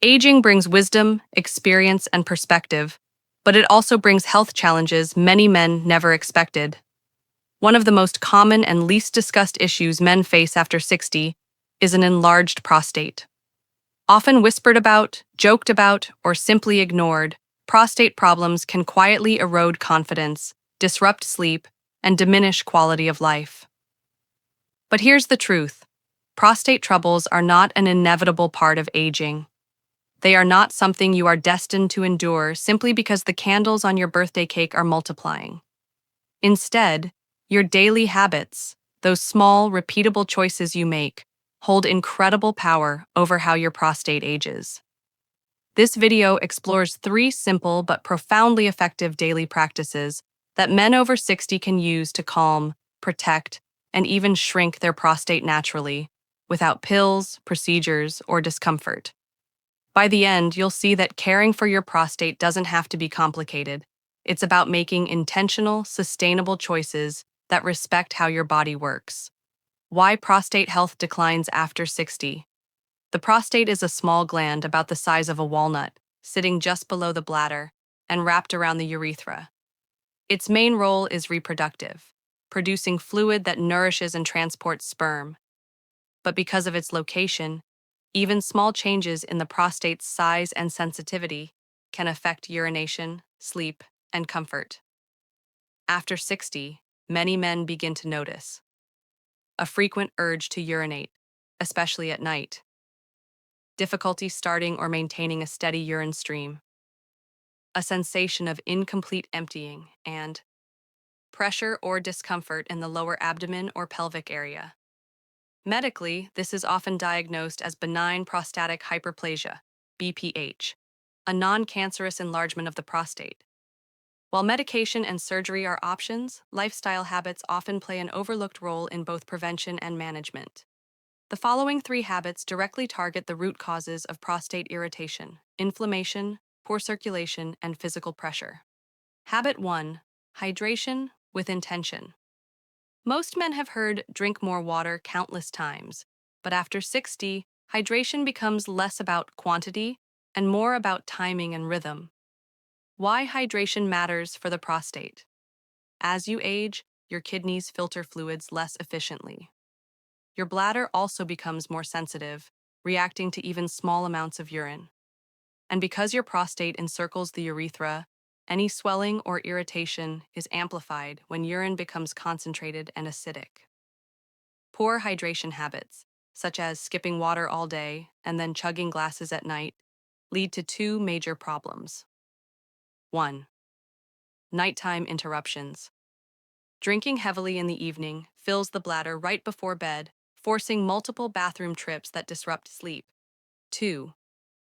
Aging brings wisdom, experience, and perspective, but it also brings health challenges many men never expected. One of the most common and least discussed issues men face after 60 is an enlarged prostate. Often whispered about, joked about, or simply ignored, prostate problems can quietly erode confidence, disrupt sleep, and diminish quality of life. But here's the truth: prostate troubles are not an inevitable part of aging. They are not something you are destined to endure simply because the candles on your birthday cake are multiplying. Instead, your daily habits, those small, repeatable choices you make, hold incredible power over how your prostate ages. This video explores 3 simple but profoundly effective daily practices that men over 60 can use to calm, protect, and even shrink their prostate naturally, without pills, procedures, or discomfort. By the end, you'll see that caring for your prostate doesn't have to be complicated. It's about making intentional, sustainable choices that respect how your body works. Why prostate health declines after 60? The prostate is a small gland about the size of a walnut, sitting just below the bladder and wrapped around the urethra. Its main role is reproductive, producing fluid that nourishes and transports sperm. But because of its location, even small changes in the prostate's size and sensitivity can affect urination, sleep, and comfort. After 60, many men begin to notice a frequent urge to urinate, especially at night, difficulty starting or maintaining a steady urine stream, a sensation of incomplete emptying, and pressure or discomfort in the lower abdomen or pelvic area. Medically, this is often diagnosed as benign prostatic hyperplasia, BPH, a non-cancerous enlargement of the prostate. While medication and surgery are options, lifestyle habits often play an overlooked role in both prevention and management. The following 3 habits directly target the root causes of prostate irritation: inflammation, poor circulation, and physical pressure. Habit 1: hydration with intention. Most men have heard drink more water countless times, but after 60, hydration becomes less about quantity and more about timing and rhythm. Why hydration matters for the prostate. As you age, your kidneys filter fluids less efficiently. Your bladder also becomes more sensitive, reacting to even small amounts of urine. And because your prostate encircles the urethra, any swelling or irritation is amplified when urine becomes concentrated and acidic. Poor hydration habits, such as skipping water all day and then chugging glasses at night, lead to 2 major problems. 1. Nighttime interruptions. Drinking heavily in the evening fills the bladder right before bed, forcing multiple bathroom trips that disrupt sleep. 2.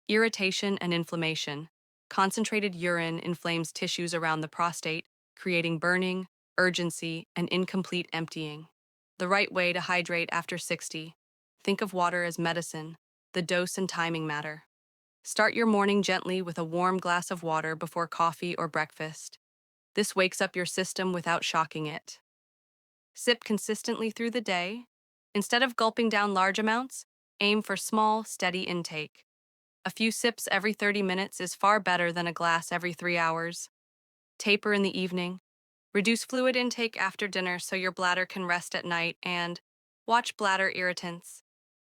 Irritation and inflammation. Concentrated urine inflames tissues around the prostate, creating burning, urgency, and incomplete emptying. The right way to hydrate after 60. Think of water as medicine. The dose and timing matter. Start your morning gently with a warm glass of water before coffee or breakfast. This wakes up your system without shocking it. Sip consistently through the day. Instead of gulping down large amounts, aim for small, steady intake. A few sips every 30 minutes is far better than a glass every 3 hours. Taper in the evening. Reduce fluid intake after dinner so your bladder can rest at night, and watch bladder irritants.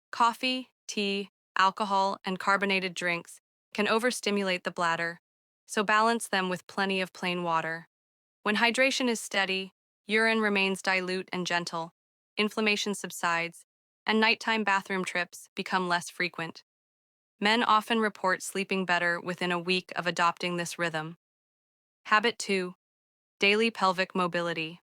Coffee, tea, alcohol, and carbonated drinks can overstimulate the bladder, so balance them with plenty of plain water. When hydration is steady, urine remains dilute and gentle, inflammation subsides, and nighttime bathroom trips become less frequent. Men often report sleeping better within a week of adopting this rhythm. Habit 2: daily pelvic mobility.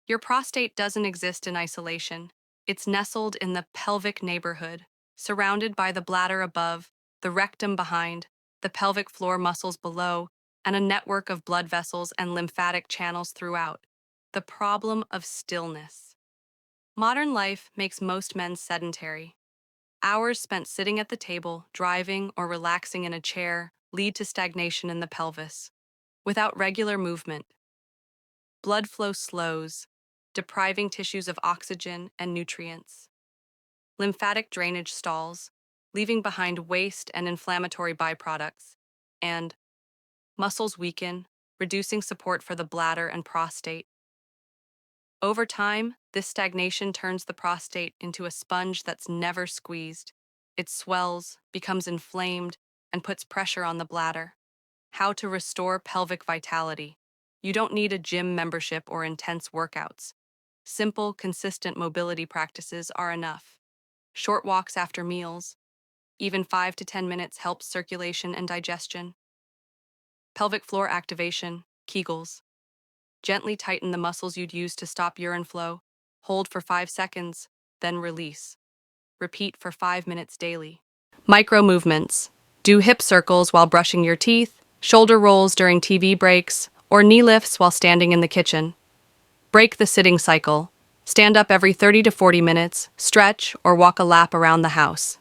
Your prostate doesn't exist in isolation. It's nestled in the pelvic neighborhood, surrounded by the bladder above, the rectum behind, the pelvic floor muscles below, and a network of blood vessels and lymphatic channels throughout. The problem of stillness. Modern life makes most men sedentary. Hours spent sitting at the table, driving, or relaxing in a chair lead to stagnation in the pelvis. Without regular movement, blood flow slows, depriving tissues of oxygen and nutrients. Lymphatic drainage stalls, leaving behind waste and inflammatory byproducts, and muscles weaken, reducing support for the bladder and prostate. Over time, this stagnation turns the prostate into a sponge that's never squeezed. It swells, becomes inflamed, and puts pressure on the bladder. How to restore pelvic vitality. You don't need a gym membership or intense workouts. Simple, consistent mobility practices are enough. Short walks after meals, even 5 to 10 minutes helps circulation and digestion. Pelvic floor activation, Kegels. Gently tighten the muscles you'd use to stop urine flow. Hold for 5 seconds, then release. Repeat for 5 minutes daily. Micro movements. Do hip circles while brushing your teeth, shoulder rolls during TV breaks, or knee lifts while standing in the kitchen. Break the sitting cycle. Stand up every 30 to 40 minutes, stretch, or walk a lap around the house.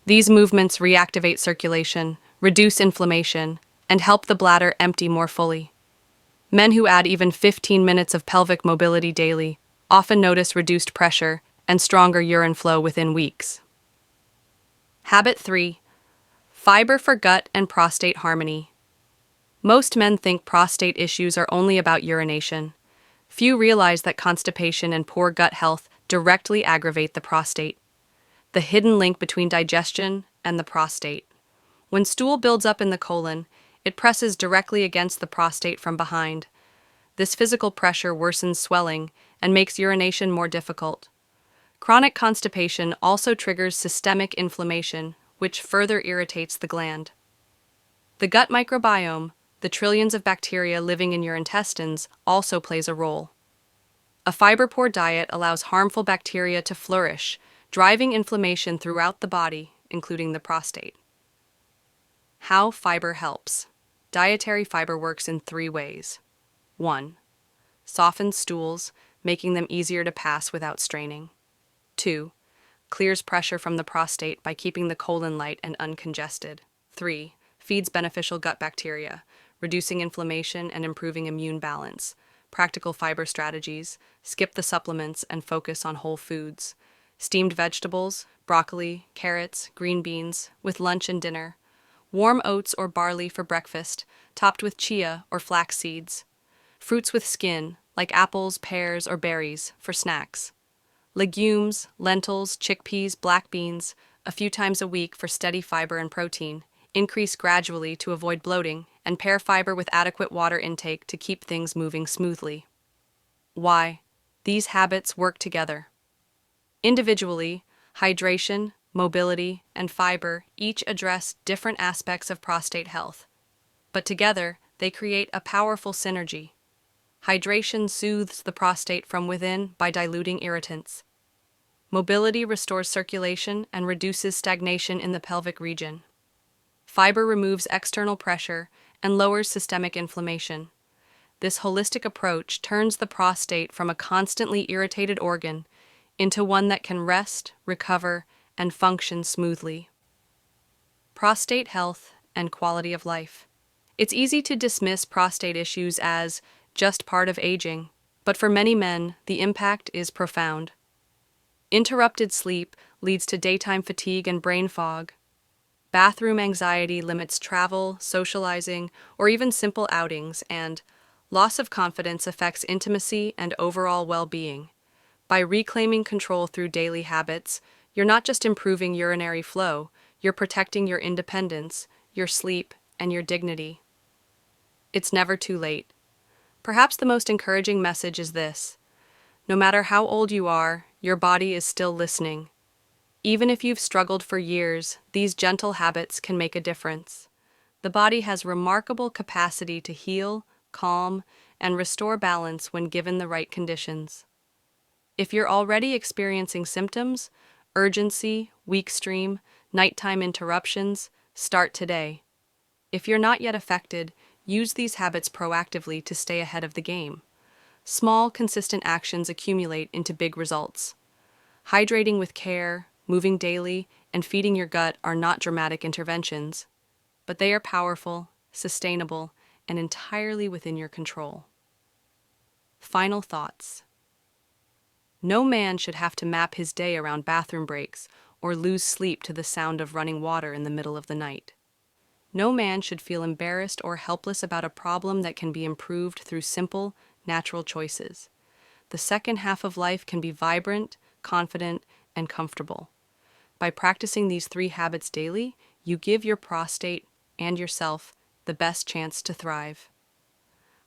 These movements reactivate circulation, reduce inflammation, and help the bladder empty more fully. Men who add even 15 minutes of pelvic mobility daily often notice reduced pressure and stronger urine flow within weeks. Habit 3. Fiber for gut and prostate harmony. Most men think prostate issues are only about urination. Few realize that constipation and poor gut health directly aggravate the prostate. The hidden link between digestion and the prostate. When stool builds up in the colon, it presses directly against the prostate from behind. This physical pressure worsens swelling and makes urination more difficult. Chronic constipation also triggers systemic inflammation, which further irritates the gland. The gut microbiome, the trillions of bacteria living in your intestines, also plays a role. A fiber-poor diet allows harmful bacteria to flourish, driving inflammation throughout the body, including the prostate. How fiber helps. Dietary fiber works in 3 ways. 1. Softens stools, making them easier to pass without straining. 2. Clears pressure from the prostate by keeping the colon light and uncongested. 3. Feeds beneficial gut bacteria, reducing inflammation and improving immune balance. Practical fiber strategies: skip the supplements and focus on whole foods. Steamed vegetables, broccoli, carrots, green beans, with lunch and dinner. Warm oats or barley for breakfast, topped with chia or flax seeds. Fruits with skin, like apples, pears, or berries, for snacks. Legumes, lentils, chickpeas, black beans, a few times a week for steady fiber and protein. Increase gradually to avoid bloating, and pair fiber with adequate water intake to keep things moving smoothly. Why? These habits work together. Individually, hydration, mobility, and fiber each address different aspects of prostate health. But together, they create a powerful synergy. Hydration soothes the prostate from within by diluting irritants. Mobility restores circulation and reduces stagnation in the pelvic region. Fiber removes external pressure and lowers systemic inflammation. This holistic approach turns the prostate from a constantly irritated organ into one that can rest, recover, and function smoothly. Prostate health and quality of life. It's easy to dismiss prostate issues as just part of aging, but for many men, the impact is profound. Interrupted sleep leads to daytime fatigue and brain fog. Bathroom anxiety limits travel, socializing, or even simple outings, and loss of confidence affects intimacy and overall well-being. By reclaiming control through daily habits, you're not just improving urinary flow, you're protecting your independence, your sleep, and your dignity. It's never too late. Perhaps the most encouraging message is this: no matter how old you are, your body is still listening. Even if you've struggled for years, these gentle habits can make a difference. The body has remarkable capacity to heal, calm, and restore balance when given the right conditions. If you're already experiencing symptoms, urgency, weak stream, nighttime interruptions, start today. If you're not yet affected, use these habits proactively to stay ahead of the game. Small, consistent actions accumulate into big results. Hydrating with care, moving daily, and feeding your gut are not dramatic interventions, but they are powerful, sustainable, and entirely within your control. Final thoughts. No man should have to map his day around bathroom breaks or lose sleep to the sound of running water in the middle of the night. No man should feel embarrassed or helpless about a problem that can be improved through simple, natural choices. The second half of life can be vibrant, confident, and comfortable. By practicing these 3 habits daily, you give your prostate and yourself the best chance to thrive.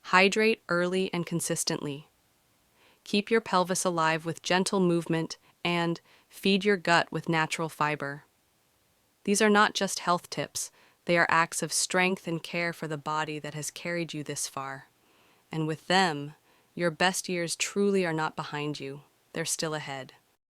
Hydrate early and consistently. Keep your pelvis alive with gentle movement and feed your gut with natural fiber. These are not just health tips, they are acts of strength and care for the body that has carried you this far. And with them, your best years truly are not behind you, they're still ahead.